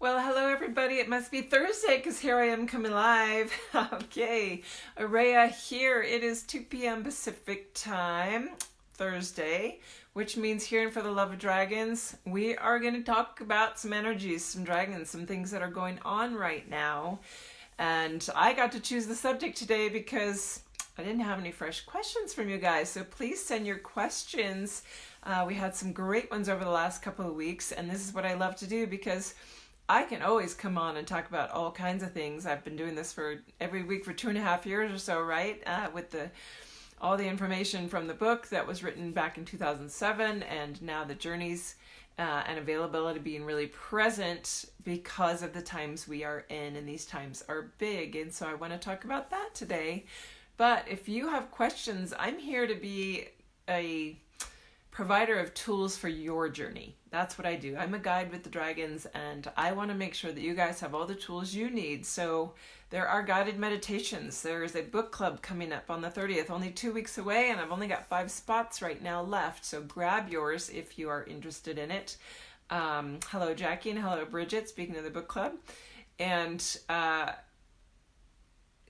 Well, hello everybody. It must be Thursday because here I am coming live. Okay, Araya here. It is 2 p.m. Pacific time, Thursday, which means here in For the Love of Dragons, we are going to talk about some energies, some dragons, some things that are going on right now. And I got to choose the subject today because I didn't have any fresh questions from you guys. So please send your questions. We had some great ones over the last couple of weeks, and this is what I love to do because I can always come on and talk about all kinds of things. I've been doing this for every week for 2.5 years or so, right? With all the information from the book that was written back in 2007, and now the journeys and availability being really present because of the times we are in, and these times are big. And so I want to talk about that today. But if you have questions, I'm here to be a provider of tools for your journey. That's what I do. I'm a guide with the dragons, and I want to make sure that you guys have all the tools you need. So there are guided meditations. There's a book club coming up on the 30th, only 2 weeks away, and I've only got 5 spots right now left. So grab yours if you are interested in it. Hello, Jackie, and hello, Bridget, speaking of the book club. And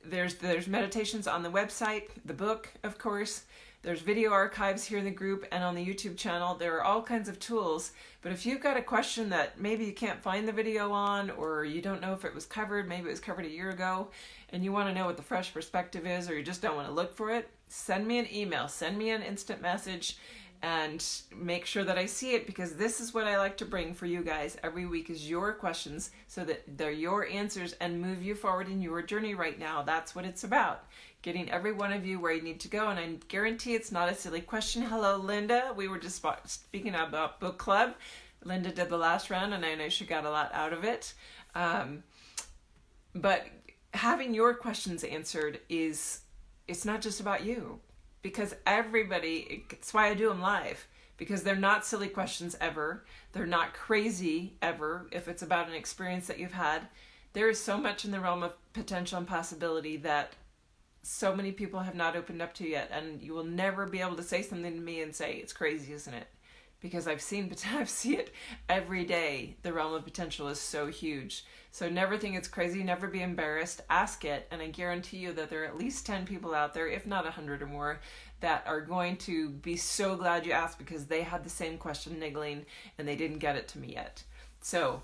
there's meditations on the website, the book, of course. There's video archives here in the group and on the YouTube channel. There are all kinds of tools. But if you've got a question that maybe you can't find the video on, or you don't know if it was covered, maybe it was covered a year ago, and you want to know what the fresh perspective is, or you just don't want to look for it, send me an email, send me an instant message, and make sure that I see it, because this is what I like to bring for you guys every week is your questions, so that they're your answers and move you forward in your journey right now. That's what it's about. Getting every one of you where you need to go, and I guarantee it's not a silly question. Hello, Linda. We were just speaking about book club. Linda did the last round, and I know she got a lot out of it. But having your questions answered it's not just about you, because it's why I do them live, because they're not silly questions ever. They're not crazy ever. If it's about an experience that you've had, there is so much in the realm of potential and possibility that so many people have not opened up to yet, and you will never be able to say something to me and say it's crazy, isn't it? Because I see it every day. The realm of potential is so huge. So never think it's crazy, never be embarrassed, ask it, and I guarantee you that there are at least 10 people out there, if not 100 or more, that are going to be so glad you asked, because they had the same question niggling and they didn't get it to me yet. So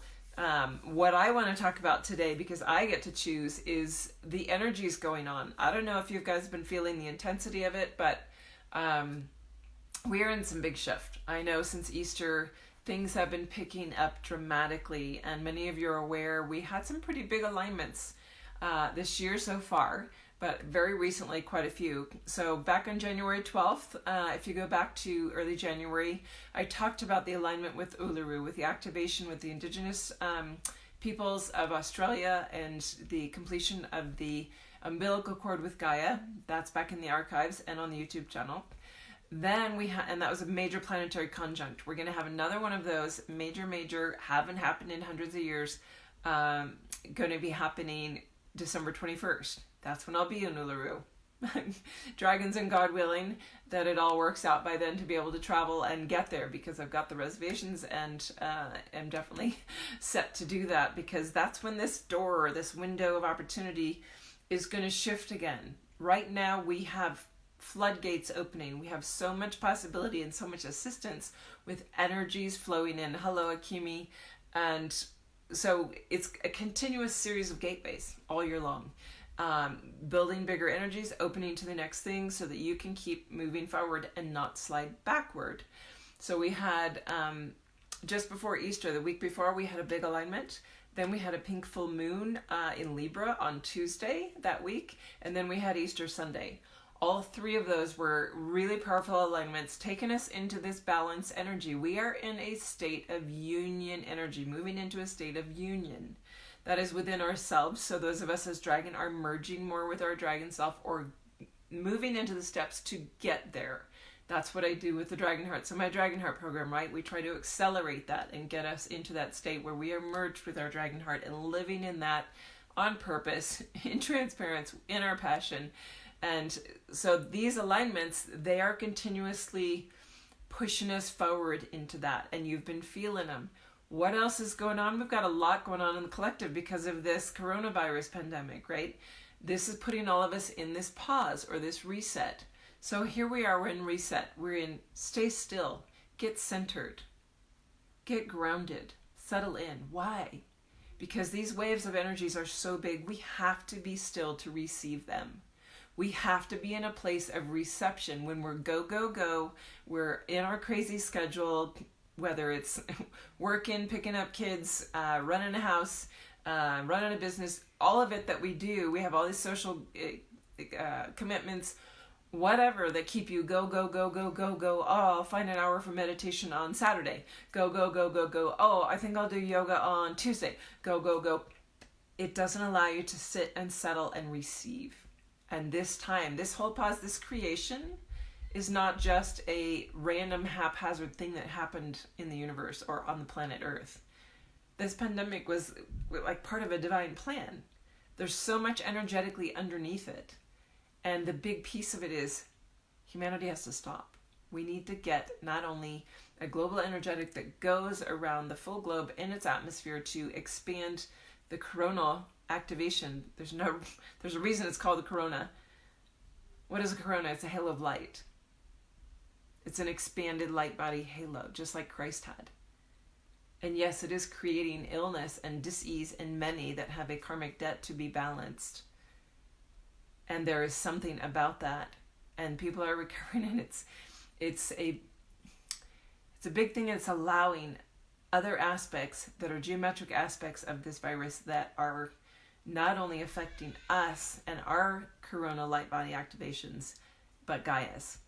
what I want to talk about today, because I get to choose, is the energies going on. I don't know if you guys have been feeling the intensity of it, but we are in some big shift. I know since Easter, things have been picking up dramatically, and many of you are aware we had some pretty big alignments this year so far, but very recently quite a few. So back on January 12th, if you go back to early January, I talked about the alignment with Uluru, with the activation with the Indigenous peoples of Australia, and the completion of the umbilical cord with Gaia. That's back in the archives and on the YouTube channel. Then and that was a major planetary conjunct. We're going to have another one of those, major, haven't happened in hundreds of years, going to be happening December 21st. That's when I'll be in Uluru. Dragons and God willing, that it all works out by then to be able to travel and get there, because I've got the reservations and am definitely set to do that, because that's when this door, this window of opportunity is going to shift again. Right now we have floodgates opening. We have so much possibility and so much assistance with energies flowing in. Hello, Akimi. And so it's a continuous series of gateways all year long. Building bigger energies, opening to the next thing so that you can keep moving forward and not slide backward. So we had, just before Easter, the week before, we had a big alignment. Then we had a pink full moon in Libra on Tuesday that week. And then we had Easter Sunday. All 3 of those were really powerful alignments, taking us into this balance energy. We are in a state of union energy, moving into a state of union. That is within ourselves. So those of us as dragon are merging more with our dragon self, or moving into the steps to get there. That's what I do with the Dragon Heart. So my Dragon Heart program, right? We try to accelerate that and get us into that state where we are merged with our Dragon Heart and living in that on purpose, in transparency, in our passion. And so these alignments, they are continuously pushing us forward into that. And you've been feeling them. What else is going on? We've got a lot going on in the collective because of this coronavirus pandemic, right? This is putting all of us in this pause or this reset. So here we are, we're in reset. We're in stay still, get centered, get grounded, settle in. Why? Because these waves of energies are so big, we have to be still to receive them. We have to be in a place of reception when we're go, go, go. We're in our crazy schedule, whether it's working, picking up kids, running a house, running a business, all of it that we do. We have all these social commitments, whatever, that keep you go, go, go, go, go, go. Oh, I'll find an hour for meditation on Saturday. Go, go, go, go, go. Oh, I think I'll do yoga on Tuesday. Go, go, go. It doesn't allow you to sit and settle and receive. And this time, this whole pause, this creation is not just a random haphazard thing that happened in the universe or on the planet Earth. This pandemic was like part of a divine plan. There's so much energetically underneath it. And the big piece of it is humanity has to stop. We need to get not only a global energetic that goes around the full globe in its atmosphere to expand the coronal activation. There's a reason it's called the corona. What is a corona? It's a halo of light. It's an expanded light body halo, just like Christ had. And yes, it is creating illness and dis-ease in many that have a karmic debt to be balanced. And there is something about that, and people are recovering, and it's a big thing. It's allowing other aspects that are geometric aspects of this virus that are not only affecting us and our corona light body activations, but Gaia's.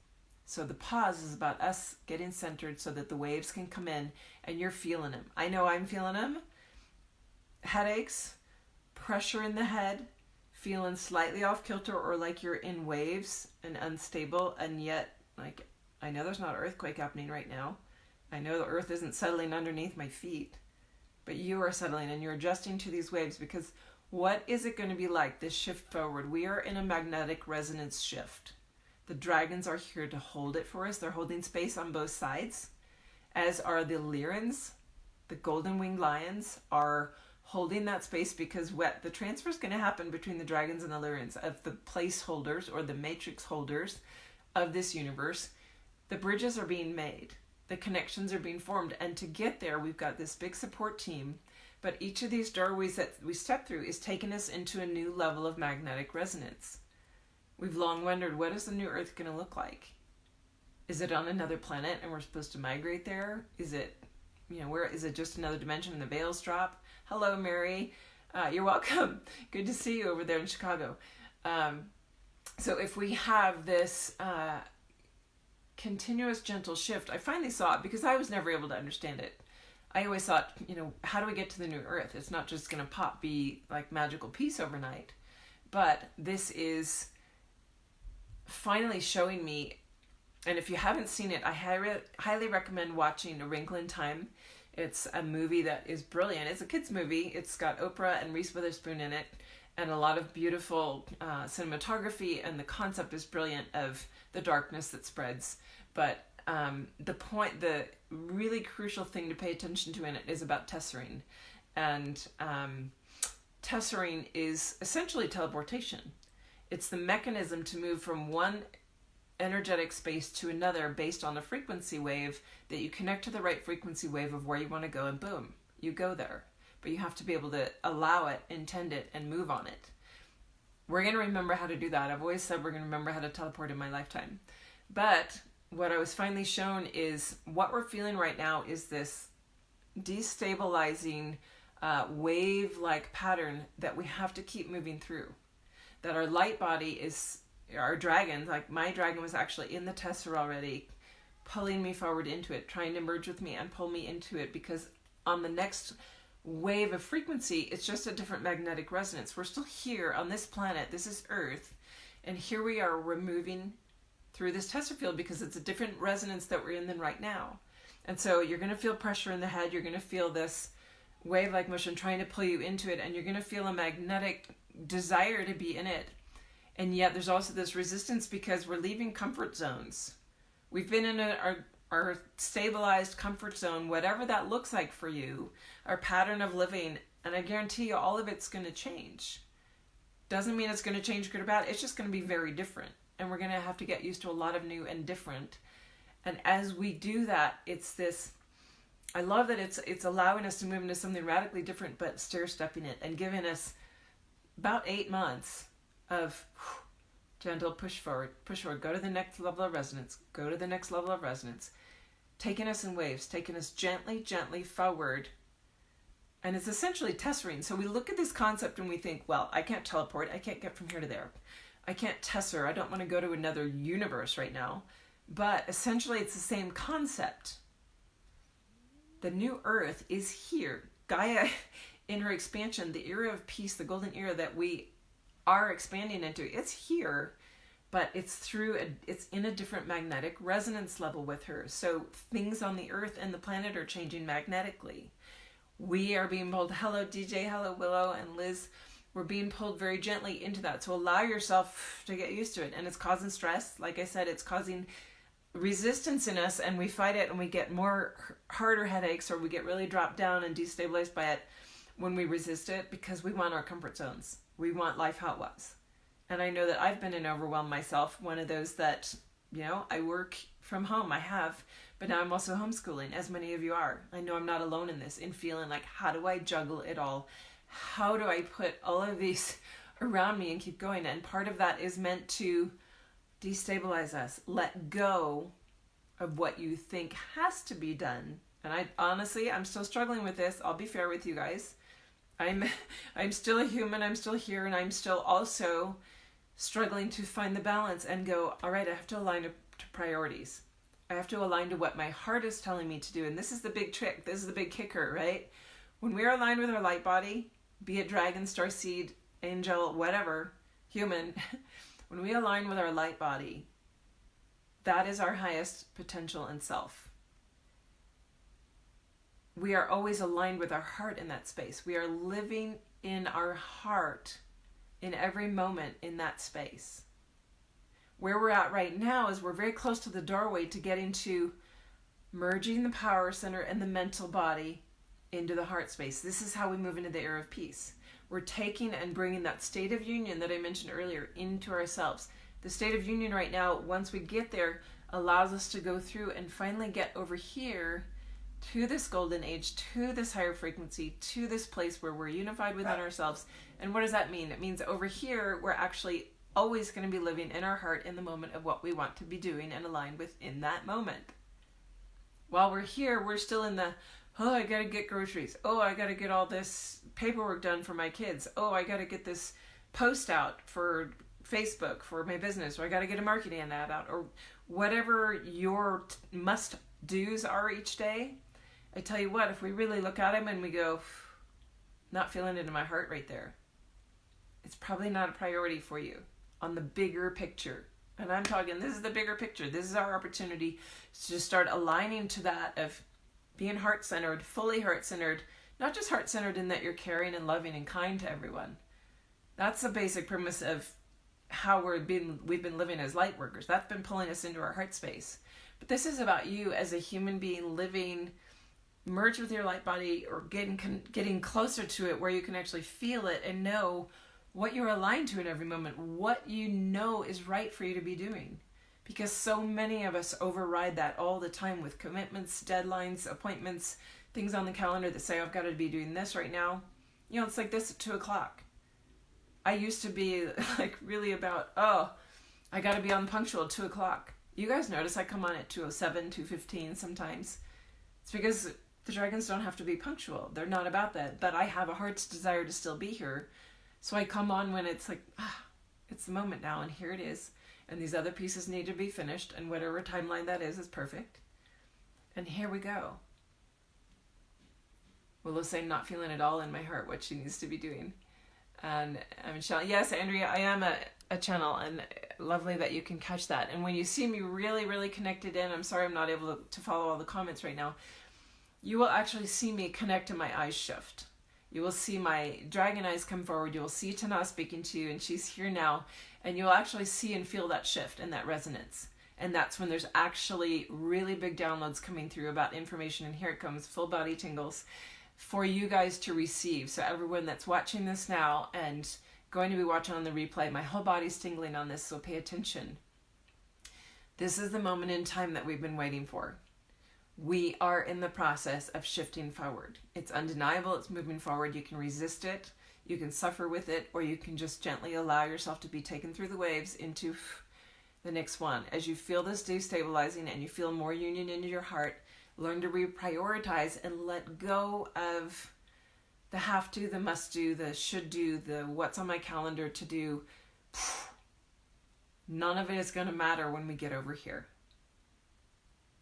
So the pause is about us getting centered so that the waves can come in and you're feeling them. I know I'm feeling them. Headaches, pressure in the head, feeling slightly off kilter or like you're in waves and unstable, and yet, like, I know there's not an earthquake happening right now. I know the earth isn't settling underneath my feet, but you are settling and you're adjusting to these waves, because what is it going to be like, this shift forward? We are in a magnetic resonance shift. The dragons are here to hold it for us. They're holding space on both sides, as are the Lyrans. The golden winged lions are holding that space, because the transfer is going to happen between the dragons and the Lyrans, of the placeholders or the matrix holders of this universe. The bridges are being made. The connections are being formed. And to get there, we've got this big support team. But each of these doorways that we step through is taking us into a new level of magnetic resonance. We've long wondered, what is the new Earth going to look like? Is it on another planet and we're supposed to migrate there? Is it, where is it, just another dimension and the veils drop? Hello, Mary. You're welcome. Good to see you over there in Chicago. So if we have this continuous gentle shift, I finally saw it, because I was never able to understand it. I always thought, how do we get to the new Earth? It's not just going to be like magical peace overnight. But this is finally showing me, and if you haven't seen it, I highly recommend watching A Wrinkle in Time. It's a movie that is brilliant. It's a kid's movie. It's got Oprah and Reese Witherspoon in it, and a lot of beautiful cinematography, and the concept is brilliant of the darkness that spreads. But the really crucial thing to pay attention to in it is about tessering. And tessering is essentially teleportation. It's the mechanism to move from one energetic space to another based on a frequency wave that you connect to the right frequency wave of where you want to go, and boom, you go there. But you have to be able to allow it, intend it, and move on it. We're going to remember how to do that. I've always said we're going to remember how to teleport in my lifetime. But what I was finally shown is what we're feeling right now is this destabilizing wave-like pattern that we have to keep moving through. That our light body is, our dragon, like my dragon was actually in the tessera already, pulling me forward into it, trying to merge with me and pull me into it, because on the next wave of frequency, it's just a different magnetic resonance. We're still here on this planet. This is Earth. And here we are, we're moving through this tessera field because it's a different resonance that we're in than right now. And so you're going to feel pressure in the head. You're going to feel this wave-like motion trying to pull you into it, and you're going to feel a magnetic desire to be in it. And yet there's also this resistance because we're leaving comfort zones. We've been in our stabilized comfort zone, whatever that looks like for you, our pattern of living, and I guarantee you all of it's going to change. Doesn't mean it's going to change good or bad. It's just going to be very different. And we're going to have to get used to a lot of new and different. And as we do that, it's this, I love that it's allowing us to move into something radically different, but stair-stepping it and giving us about 8 months of gentle push forward, go to the next level of resonance, go to the next level of resonance, taking us in waves, taking us gently, gently forward. And it's essentially tessering. So we look at this concept and we think, well, I can't teleport. I can't get from here to there. I can't tesser. I don't want to go to another universe right now. But essentially it's the same concept. The new earth is here. Gaia, in her expansion, the era of peace, the golden era that we are expanding into, it's here, but it's in a different magnetic resonance level with her. So things on the earth and the planet are changing magnetically. We are being pulled, hello DJ, hello Willow and Liz, we're being pulled very gently into that. So allow yourself to get used to it. And it's causing stress. Like I said, it's causing resistance in us, and we fight it and we get harder headaches, or we get really dropped down and destabilized by it when we resist it, because we want our comfort zones. We want life how it was. And I know that I've been in overwhelm myself, one of those that, I work from home. I have, but now I'm also homeschooling, as many of you are. I know I'm not alone in this, in feeling like, how do I juggle it all? How do I put all of these around me and keep going? And part of that is meant to destabilize us. Let go of what you think has to be done. And I'm still struggling with this. I'll be fair with you guys. I'm still a human. I'm still here, and I'm still also struggling to find the balance and go, all right, I have to align to priorities. I have to align to what my heart is telling me to do. And this is the big trick. This is the big kicker, right? When we are aligned with our light body, be it dragon, starseed, angel, whatever, human, when we align with our light body, that is our highest potential and self. We are always aligned with our heart in that space. We are living in our heart in every moment in that space. Where we're at right now is we're very close to the doorway to getting to merging the power center and the mental body into the heart space. This is how we move into the era of peace. We're taking and bringing that state of union that I mentioned earlier into ourselves. The state of union right now, once we get there, allows us to go through and finally get over here to this golden age, to this higher frequency, to this place where we're unified within ourselves. And what does that mean? It means over here, we're actually always going to be living in our heart in the moment of what we want to be doing and aligned with in that moment. While we're here, we're still in the, oh, I got to get groceries. Oh, I got to get all this paperwork done for my kids. Oh, I got to get this post out for Facebook for my business, or I got to get a marketing ad out, or whatever your must-dos are each day. I tell you what, if we really look at them and we go, not feeling it in my heart right there, it's probably not a priority for you on the bigger picture. And I'm talking, this is the bigger picture. This is our opportunity to start aligning to that of being heart-centered, fully heart-centered, not just heart-centered in that you're caring and loving and kind to everyone. That's the basic premise of how we've been living as light workers. That's been pulling us into our heart space. But this is about you as a human being living, merge with your light body, or getting closer to it where you can actually feel it and know what you're aligned to in every moment, what you know is right for you to be doing. Because so many of us override that all the time with commitments, deadlines, appointments, things on the calendar that say, I've got to be doing this right now. It's like this at 2:00. I used to be like really about, I got to be on punctual at 2:00. You guys notice I come on at 2:07, 2:15 sometimes. It's because the dragons don't have to be punctual. They're not about that. But I have a heart's desire to still be here. So I come on when it's like, it's the moment now, and here it is. And these other pieces need to be finished, and whatever timeline that is perfect. And here we go. Willow's saying, not feeling at all in my heart what she needs to be doing. And Michelle, yes, Andrea, I am a channel, and lovely that you can catch that. And when you see me really, really connected in, I'm sorry I'm not able to follow all the comments right now, you will actually see me connect and my eyes shift. You will see my dragon eyes come forward. You will see Tana speaking to you, and she's here now. And you'll actually see and feel that shift and that resonance. And that's when there's actually really big downloads coming through about information. And here it comes, full body tingles for you guys to receive. So everyone that's watching this now and going to be watching on the replay, my whole body's tingling on this, so pay attention. This is the moment in time that we've been waiting for. We are in the process of shifting forward. It's undeniable, it's moving forward. You can resist it, you can suffer with it, or you can just gently allow yourself to be taken through the waves into the next one. As you feel this destabilizing and you feel more union into your heart, learn to reprioritize and let go of the have to, the must do, the should do, the what's on my calendar to do. None of it is going to matter when we get over here.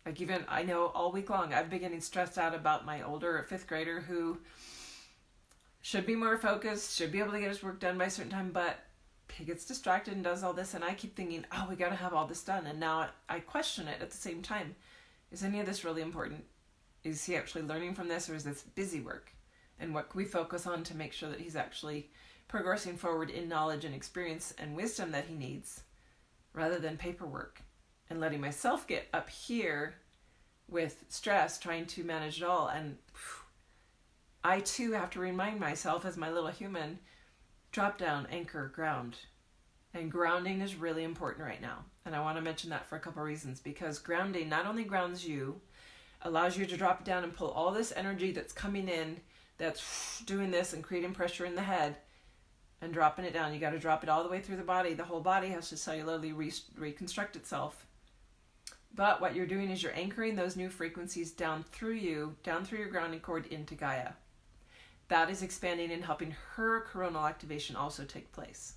Like, even, I know all week long I've been getting stressed out about my older 5th grader who should be more focused, should be able to get his work done by a certain time, but he gets distracted and does all this, and I keep thinking, oh, we got to have all this done. And now I question it at the same time. Is any of this really important? Is he actually learning from this, or is this busy work? And what can we focus on to make sure that he's actually progressing forward in knowledge and experience and wisdom that he needs, rather than paperwork? And letting myself get up here with stress, trying to manage it all. And I too have to remind myself, as my little human, drop down, anchor, ground. And grounding is really important right now. And I want to mention that for a couple of reasons, because grounding not only grounds you, allows you to drop it down and pull all this energy that's coming in, that's doing this and creating pressure in the head, and dropping it down. You got to drop it all the way through the body. The whole body has to cellularly reconstruct itself. But what you're doing is you're anchoring those new frequencies down through you, down through your grounding cord into Gaia. That is expanding and helping her coronal activation also take place.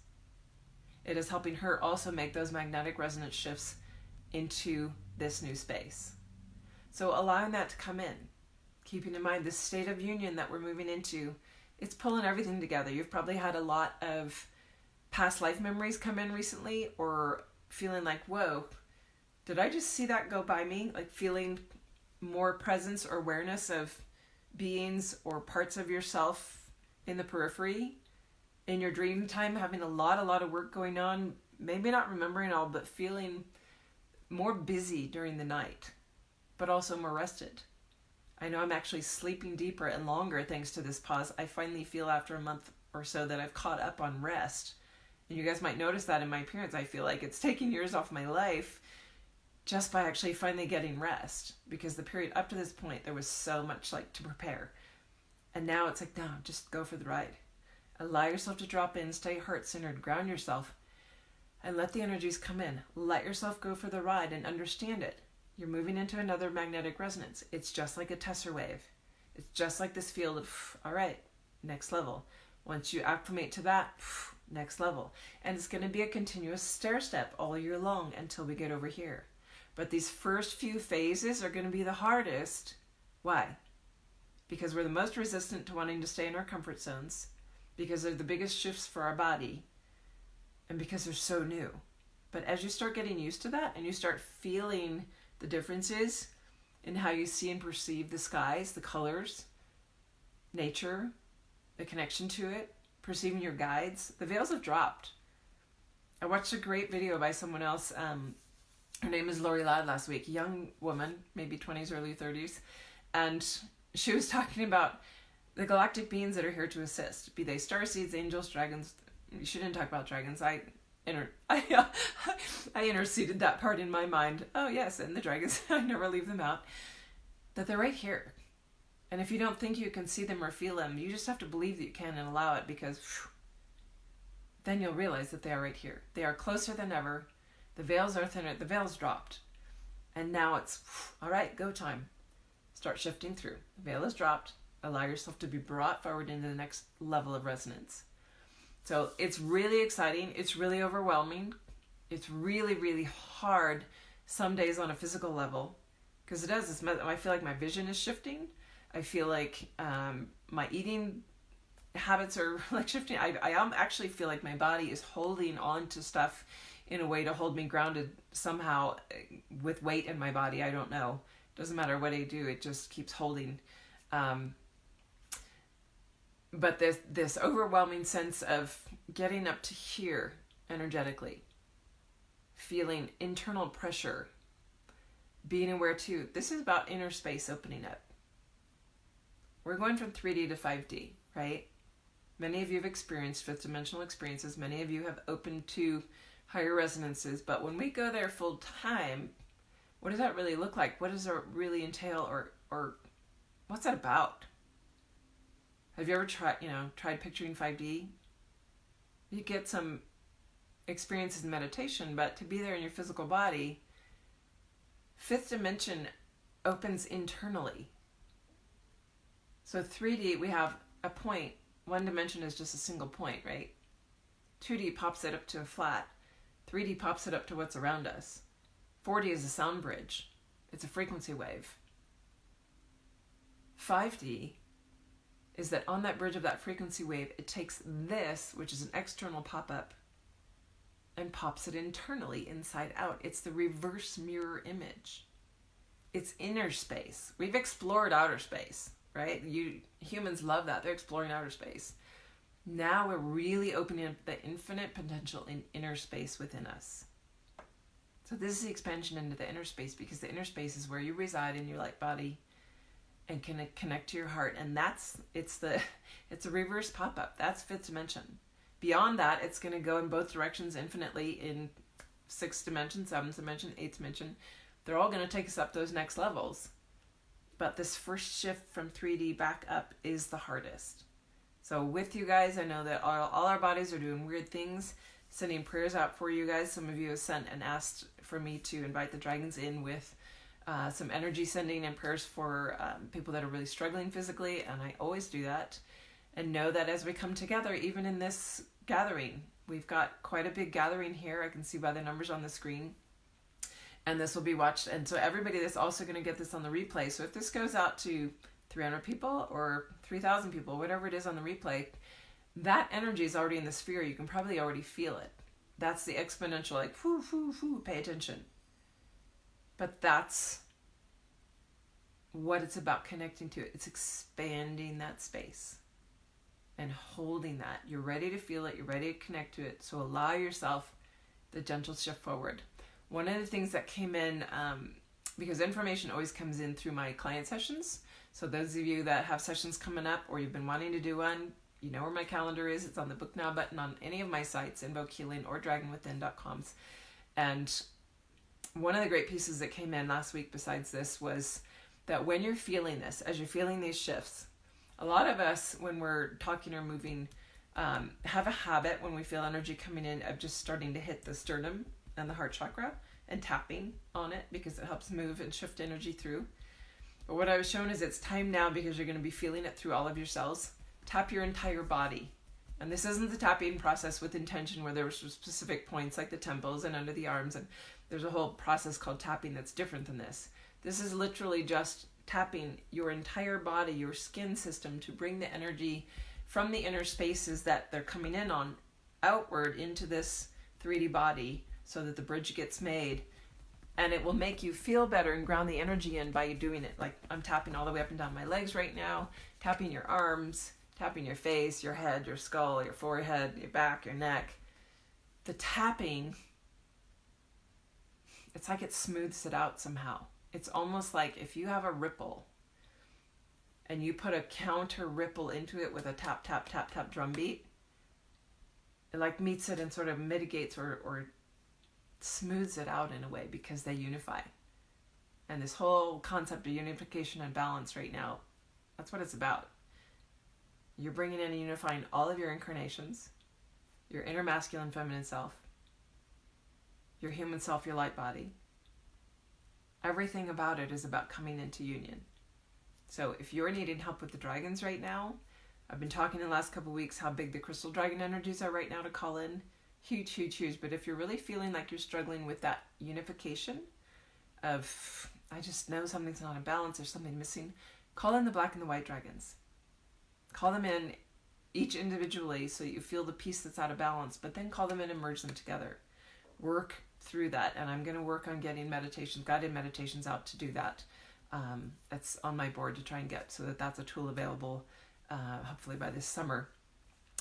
It is helping her also make those magnetic resonance shifts into this new space. So allowing that to come in, keeping in mind this state of union that we're moving into, it's pulling everything together. You've probably had a lot of past life memories come in recently, or feeling like, whoa, did I just see that go by me? Like feeling more presence or awareness of beings or parts of yourself in the periphery. In your dream time, having a lot of work going on, maybe not remembering all, but feeling more busy during the night, but also more rested. I know I'm actually sleeping deeper and longer thanks to this pause. I finally feel after a month or so that I've caught up on rest. And you guys might notice that in my appearance. I feel like it's taking years off my life just by actually finally getting rest, because the period up to this point, there was so much like to prepare. And now it's like, no, just go for the ride. Allow yourself to drop in, stay heart-centered, ground yourself, and let the energies come in. Let yourself go for the ride and understand it. You're moving into another magnetic resonance. It's just like a tesseract wave. It's just like this field of, all right, next level. Once you acclimate to that, next level. And it's going to be a continuous stair step all year long until we get over here. But these first few phases are going to be the hardest. Why? Because we're the most resistant to wanting to stay in our comfort zones, because they're the biggest shifts for our body, and because they're so new. But as you start getting used to that, and you start feeling the differences in how you see and perceive the skies, the colors, nature, the connection to it, perceiving your guides, the veils have dropped. I watched a great video by someone else. Her name is Lori Ladd last week, a young woman, maybe 20s, early 30s. And she was talking about the galactic beings that are here to assist, be they starseeds, angels, dragons. She didn't talk about dragons. I interceded that part in my mind. Oh yes, and the dragons, I never leave them out. That they're right here. And if you don't think you can see them or feel them, you just have to believe that you can and allow it, because then you'll realize that they are right here. They are closer than ever. The veils are thinner. The veils dropped. And now it's, all right, go time. Start shifting through. The veil is dropped. Allow yourself to be brought forward into the next level of resonance. So it's really exciting. It's really overwhelming. It's really, really hard some days on a physical level, because it does. I feel like my vision is shifting. I feel like my eating habits are like shifting. I actually feel like my body is holding on to stuff in a way to hold me grounded somehow with weight in my body. I don't know. Doesn't matter what I do. It just keeps holding. But this overwhelming sense of getting up to here energetically, feeling internal pressure, being aware too, this is about inner space opening up. We're going from 3D to 5D, right? Many of you have experienced fifth dimensional experiences. Many of you have opened to higher resonances. But when we go there full time, what does that really look like? What does it really entail, or what's that about? Have you ever tried picturing 5D? You get some experiences in meditation, but to be there in your physical body, fifth dimension opens internally. So 3D, we have a point. One dimension is just a single point, right? 2D pops it up to a flat. 3D pops it up to what's around us. 4D is a sound bridge. It's a frequency wave. 5D is that on that bridge of that frequency wave, it takes this, which is an external pop-up, and pops it internally, inside out. It's the reverse mirror image. It's inner space. We've explored outer space, right? Humans love that. They're exploring outer space. Now we're really opening up the infinite potential in inner space within us. So this is the expansion into the inner space, because the inner space is where you reside in your light body and can connect to your heart. And it's a reverse pop-up. That's fifth dimension. Beyond that, it's going to go in both directions infinitely in sixth dimension, seventh dimension, eighth dimension. They're all going to take us up those next levels. But this first shift from 3D back up is the hardest. So with you guys, I know that all our bodies are doing weird things. Sending prayers out for you guys. Some of you have sent and asked for me to invite the dragons in with some energy sending and prayers for people that are really struggling physically. And I always do that. And know that as we come together, even in this gathering, we've got quite a big gathering here. I can see by the numbers on the screen. And this will be watched. And so everybody that's also going to get this on the replay. So if this goes out to 300 people or 3,000 people, whatever it is on the replay, that energy is already in the sphere. You can probably already feel it. That's the exponential, like, whoo, whoo, whoo, pay attention. But that's what it's about, connecting to it. It's expanding that space and holding that. You're ready to feel it. You're ready to connect to it. So allow yourself the gentle shift forward. One of the things that came in, because information always comes in through my client sessions. So those of you that have sessions coming up or you've been wanting to do one, you know where my calendar is. It's on the Book Now button on any of my sites, Invoke Healing or DragonWithin.coms. And one of the great pieces that came in last week besides this was that when you're feeling this, as you're feeling these shifts, a lot of us, when we're talking or moving, have a habit when we feel energy coming in of just starting to hit the sternum and the heart chakra and tapping on it because it helps move and shift energy through. But what I was shown is it's time now, because you're going to be feeling it through all of your cells. Tap your entire body. And this isn't the tapping process with intention where there were specific points like the temples and under the arms. And there's a whole process called tapping that's different than this. This is literally just tapping your entire body, your skin system, to bring the energy from the inner spaces that they're coming in on outward into this 3D body so that the bridge gets made. And it will make you feel better and ground the energy in by doing it. Like I'm tapping all the way up and down my legs right now, tapping your arms, tapping your face, your head, your skull, your forehead, your back, your neck. The tapping, it's like it smooths it out somehow. It's almost like if you have a ripple and you put a counter ripple into it with a tap, tap, tap, tap drum beat, it like meets it and sort of mitigates or smooths it out in a way because they unify. And this whole concept of unification and balance right now, that's what it's about. You're bringing in and unifying all of your incarnations, your inner masculine, feminine self, your human self, your light body. Everything about it is about coming into union. So if you're needing help with the dragons right now, I've been talking in the last couple of weeks how big the crystal dragon energies are right now to call in. Huge, huge, huge. But if you're really feeling like you're struggling with that unification of, I just know something's not in balance, there's something missing, call in the black and the white dragons. Call them in each individually so you feel the piece that's out of balance, but then call them in and merge them together. Work through that. And I'm going to work on getting meditations, guided meditations out to do that. That's on my board to try and get so that that's a tool available hopefully by this summer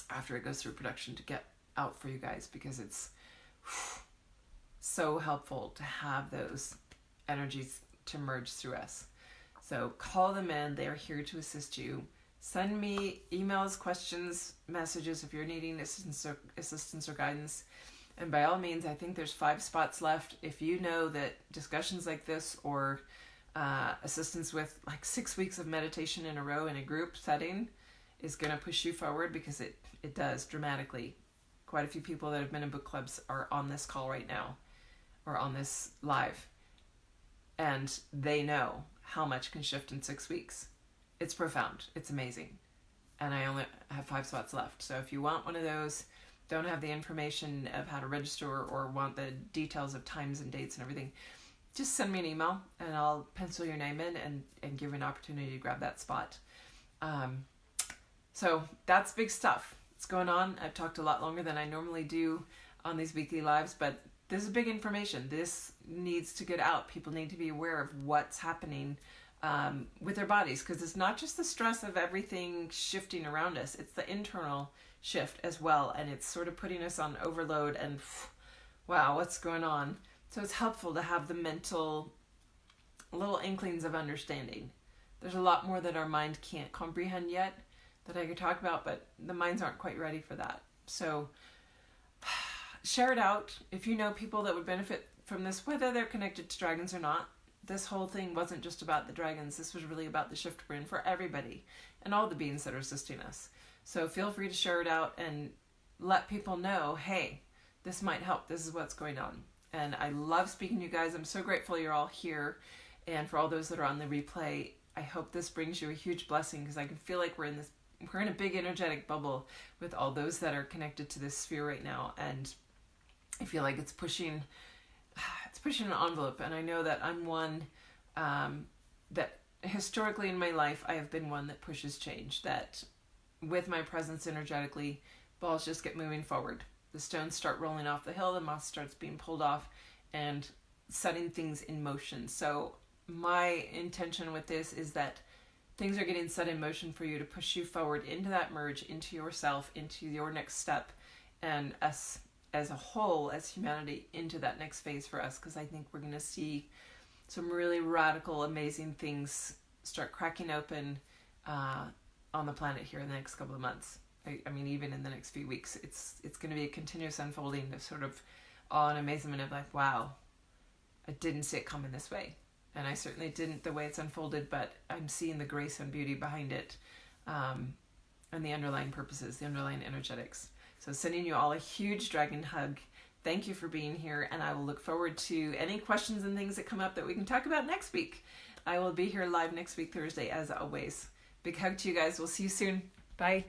after it goes through production to get out for you guys, because so helpful to have those energies to merge through us. So call them in. They're here to assist you. Send me emails, questions, messages if you're needing assistance or guidance. And by all means, I think there's 5 spots left. If you know that discussions like this or assistance with like 6 weeks of meditation in a row in a group setting is going to push you forward, because it does dramatically. Quite a few people that have been in book clubs are on this call right now or on this live, and they know how much can shift in 6 weeks. It's profound. It's amazing. And I only have 5 spots left. So if you want one of those, don't have the information of how to register or want the details of times and dates and everything, just send me an email and I'll pencil your name in and give you an opportunity to grab that spot. So that's big stuff. It's going on. I've talked a lot longer than I normally do on these weekly lives, but this is big information. This needs to get out. People need to be aware of what's happening with their bodies, because it's not just the stress of everything shifting around us. It's the internal shift as well, and it's sort of putting us on overload and wow, what's going on? So it's helpful to have the mental little inklings of understanding. There's a lot more that our mind can't comprehend yet that I could talk about, but the minds aren't quite ready for that. So share it out. If you know people that would benefit from this, whether they're connected to dragons or not. This whole thing wasn't just about the dragons. This was really about the shift we're in for everybody and all the beings that are assisting us. So feel free to share it out and let people know, hey, this might help. This is what's going on. And I love speaking to you guys. I'm so grateful you're all here. And for all those that are on the replay, I hope this brings you a huge blessing, because I can feel like we're in a big energetic bubble with all those that are connected to this sphere right now. And I feel like it's pushing an envelope. And I know that I'm one that historically in my life, I have been one that pushes change, that with my presence energetically, balls just get moving forward. The stones start rolling off the hill, the moss starts being pulled off, and setting things in motion. So my intention with this is that things are getting set in motion for you to push you forward into that merge, into yourself, into your next step, and us as a whole, as humanity, into that next phase for us, because I think we're going to see some really radical, amazing things start cracking open on the planet here in the next couple of months. I mean, even in the next few weeks, it's going to be a continuous unfolding of sort of awe and amazement of like, wow, I didn't see it coming this way. And I certainly didn't the way it's unfolded, but I'm seeing the grace and beauty behind it, and the underlying purposes, the underlying energetics. So sending you all a huge dragon hug. Thank you for being here, and I will look forward to any questions and things that come up that we can talk about next week. I will be here live next week, Thursday, as always. Big hug to you guys. We'll see you soon. Bye.